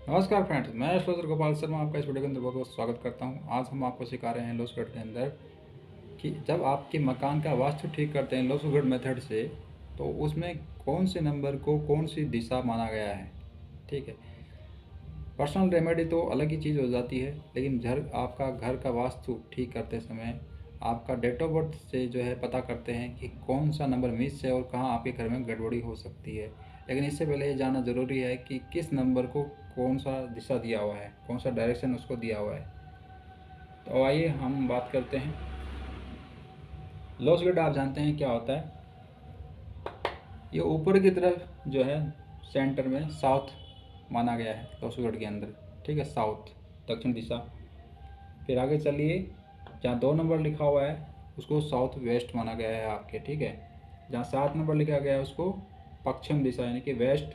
नमस्कार फ्रेंड्स, मैं एस्ट्रोलॉजर गोपाल शर्मा आपका इस वीडियो के अंदर बहुत बहुत स्वागत करता हूं। आज हम आपको सिखा रहे हैं लोसगढ़ के अंदर कि जब आपके मकान का वास्तु ठीक करते हैं लोसगढ़ मेथड से, तो उसमें कौन से नंबर को कौन सी दिशा माना गया है। ठीक है, पर्सनल रेमेडी तो अलग ही चीज़ हो जाती है, लेकिन आपका घर का वास्तु ठीक करते समय आपका डेट ऑफ बर्थ से जो है पता करते हैं कि कौन सा नंबर मिस है और कहाँ आपके घर में गड़बड़ी हो सकती है। लेकिन इससे पहले ये जानना ज़रूरी है कि किस नंबर को कौन सा दिशा दिया हुआ है, कौन सा डायरेक्शन उसको दिया हुआ है। तो आइए हम बात करते हैं। लॉस ग्रिड आप जानते हैं क्या होता है। ये ऊपर की तरफ जो है सेंटर में साउथ माना गया है लॉस ग्रिड के अंदर। ठीक है, साउथ दक्षिण दिशा। फिर आगे चलिए, जहाँ 2 नंबर लिखा हुआ है उसको साउथ वेस्ट माना गया है आपके। ठीक है, जहाँ 7 नंबर लिखा गया है उसको पश्चिम दिशा यानी कि वेस्ट।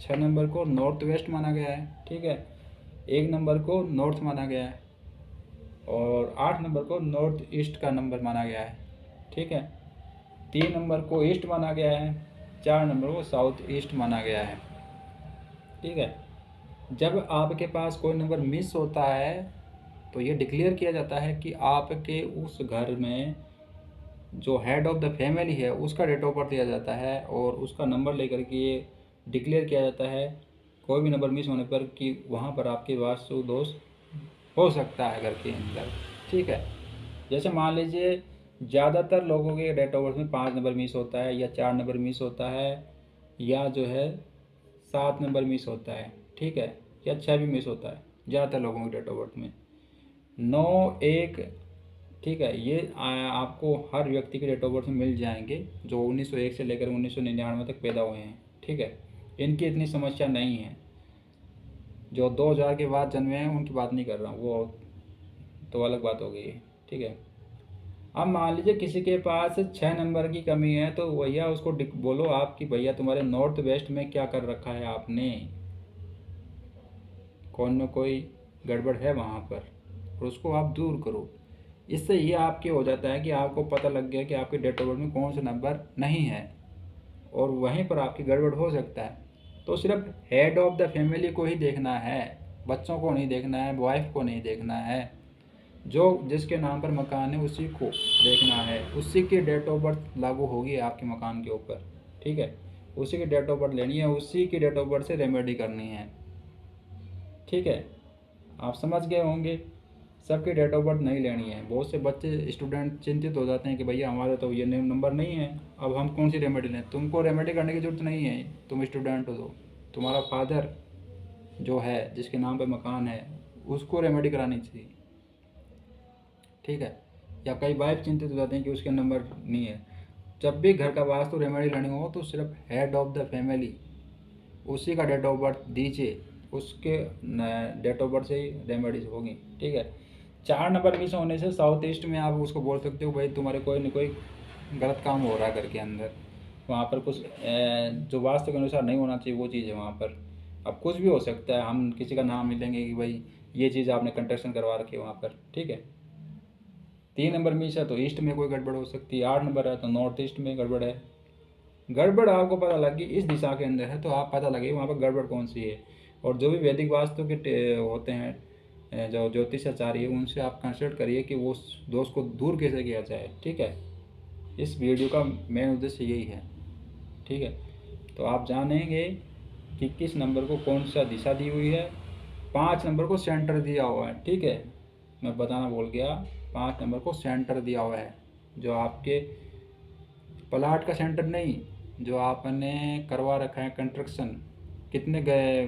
6 नंबर को नॉर्थ वेस्ट माना गया है। ठीक है, 1 नंबर को नॉर्थ माना गया है और 8 नंबर को नॉर्थ ईस्ट का नंबर माना गया है। ठीक है, 3 नंबर को ईस्ट माना गया है, 4 नंबर को साउथ ईस्ट माना गया है। ठीक है, जब आपके पास कोई नंबर मिस होता है तो ये डिक्लेयर किया जाता है कि आपके उस घर में जो हेड ऑफ़ द फैमिली है उसका डेट ऑफ बर्थ दिया जाता है और उसका नंबर लेकर के ये डिक्लेयर किया जाता है कोई भी नंबर मिस होने पर कि वहाँ पर आपके वास्तु दोष हो सकता है घर के अंदर। ठीक है, जैसे मान लीजिए ज़्यादातर लोगों के डेट ऑफ बर्थ में 5 नंबर मिस होता है या 4 नंबर मिस होता है या जो है 7 नंबर मिस होता है। ठीक है, या 6 भी मिस होता है ज़्यादातर लोगों के डेट ऑफ बर्थ में। 9, 1। ठीक है, ये आपको हर व्यक्ति के डेट ऑफ बर्थ में मिल जाएंगे जो 1901 से लेकर 1999 तक पैदा हुए हैं। ठीक है, इनकी इतनी समस्या नहीं है। जो 2000 के बाद जन्मे हैं उनकी बात नहीं कर रहा हूँ, वो तो अलग बात हो गई है। ठीक है, अब मान लीजिए किसी के पास 6 नंबर की कमी है तो भैया उसको बोलो आप कि भैया तुम्हारे नॉर्थ वेस्ट में क्या कर रखा है आपने, कौन न कोई गड़बड़ है वहाँ पर, और उसको आप दूर करो। इससे ये आपके हो जाता है कि आपको पता लग गया कि आपके डेट ऑफ बर्थ में कौन सा नंबर नहीं है और वहीं पर आपकी गड़बड़ हो सकता है। तो सिर्फ हेड ऑफ द फैमिली को ही देखना है, बच्चों को नहीं देखना है, वाइफ को नहीं देखना है। जो जिसके नाम पर मकान है उसी को देखना है, उसी की डेट ऑफ बर्थ लागू होगी आपके मकान के ऊपर। ठीक है, उसी की डेट ऑफ बर्थ लेनी है, उसी की डेट ऑफ बर्थ से रेमेडी करनी है। ठीक है, आप समझ गए होंगे। सबकी डेट ऑफ बर्थ नहीं लेनी है। बहुत से बच्चे स्टूडेंट चिंतित हो जाते हैं कि भैया हमारा तो ये नंबर नहीं है, अब हम कौन सी रेमेडी लें। तुमको रेमेडी करने की ज़रूरत नहीं है, तुम स्टूडेंट हो तो तुम्हारा फादर जो है जिसके नाम पे मकान है उसको रेमेडी करानी चाहिए। ठीक है, या कई वाइफ चिंतित हो जाते हैं कि उसके नंबर नहीं है। जब भी घर का वास्तु रेमेडी लेनी हो तो सिर्फ हेड ऑफ द फैमिली उसी का डेट ऑफ बर्थ दीजिए, उसके डेट ऑफ बर्थ से ही रेमेडीज होगी। ठीक है, 4 नंबर मिस होने से साउथ ईस्ट में आप उसको बोल सकते हो भाई तुम्हारे कोई न कोई गलत काम हो रहा है घर के अंदर, वहाँ पर कुछ जो वास्तु के अनुसार नहीं होना चाहिए वो चीज़ है वहाँ पर। अब कुछ भी हो सकता है, हम किसी का नाम मिलेंगे कि भाई ये चीज़ आपने कंस्ट्रक्शन करवा रखी है वहाँ पर। ठीक है, 3 नंबर मिस है तो ईस्ट में कोई गड़बड़ हो सकती है, 8 नंबर है तो नॉर्थ ईस्ट में गड़बड़ है। गड़बड़ आपको पता लगी इस दिशा के अंदर है तो आप पता लगे वहाँ पर गड़बड़ कौन सी है। और जो भी वैदिक वास्तु के होते हैं जो ज्योतिषाचार्य उनसे आप कंसल्ट करिए कि वो दोष को दूर कैसे किया जाए। ठीक है, इस वीडियो का मेन उद्देश्य यही है। ठीक है, तो आप जानेंगे कि किस नंबर को कौन सा दिशा दी हुई है। 5 नंबर को सेंटर दिया हुआ है। ठीक है, मैं बताना भूल गया, 5 नंबर को सेंटर दिया हुआ है। जो आपके प्लाट का सेंटर नहीं, जो आपने करवा रखा है कंस्ट्रक्शन, कितने गए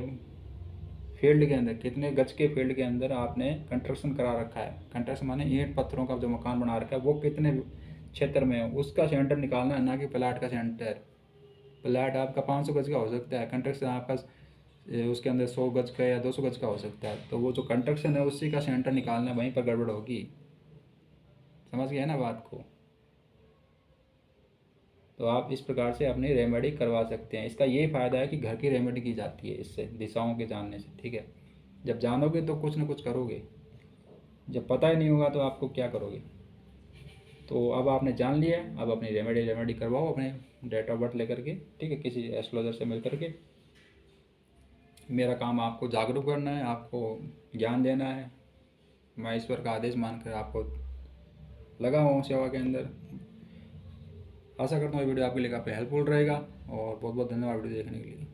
फील्ड के अंदर, कितने गज के फील्ड के अंदर आपने कंस्ट्रक्शन करा रखा है। कंस्ट्रक्शन माने ईंट पत्थरों का जो मकान बना रखा है वो कितने क्षेत्र में है उसका सेंटर निकालना है, ना कि प्लाट का सेंटर। प्लाट आपका 500 गज का हो सकता है, कंस्ट्रक्शन आपका उसके अंदर 100 गज का या 200 गज का हो सकता है। तो वो जो कंस्ट्रक्शन है उसी का सेंटर निकालना है, वहीं पर गड़बड़ होगी। समझ गए ना बात को। तो आप इस प्रकार से अपनी रेमेडी करवा सकते हैं। इसका ये फ़ायदा है कि घर की रेमेडी की जाती है इससे, दिशाओं के जानने से। ठीक है, जब जानोगे तो कुछ ना कुछ करोगे, जब पता ही नहीं होगा तो आपको क्या करोगे। तो अब आपने जान लिया, अब अपनी रेमेडी करवाओ अपने डेट ऑफ बर्थ लेकर के। ठीक है, किसी एस्ट्रोलॉजर से मिल करके। मेरा काम आपको जागरूक करना है, आपको ज्ञान देना है। मैं ईश्वर का आदेश मानकर आपको लगा हुआ हूँ सेवा के अंदर। आशा करता हूँ ये वीडियो आपके लिए काफ़ी हेल्पफुल रहेगा और बहुत बहुत धन्यवाद वीडियो देखने के लिए।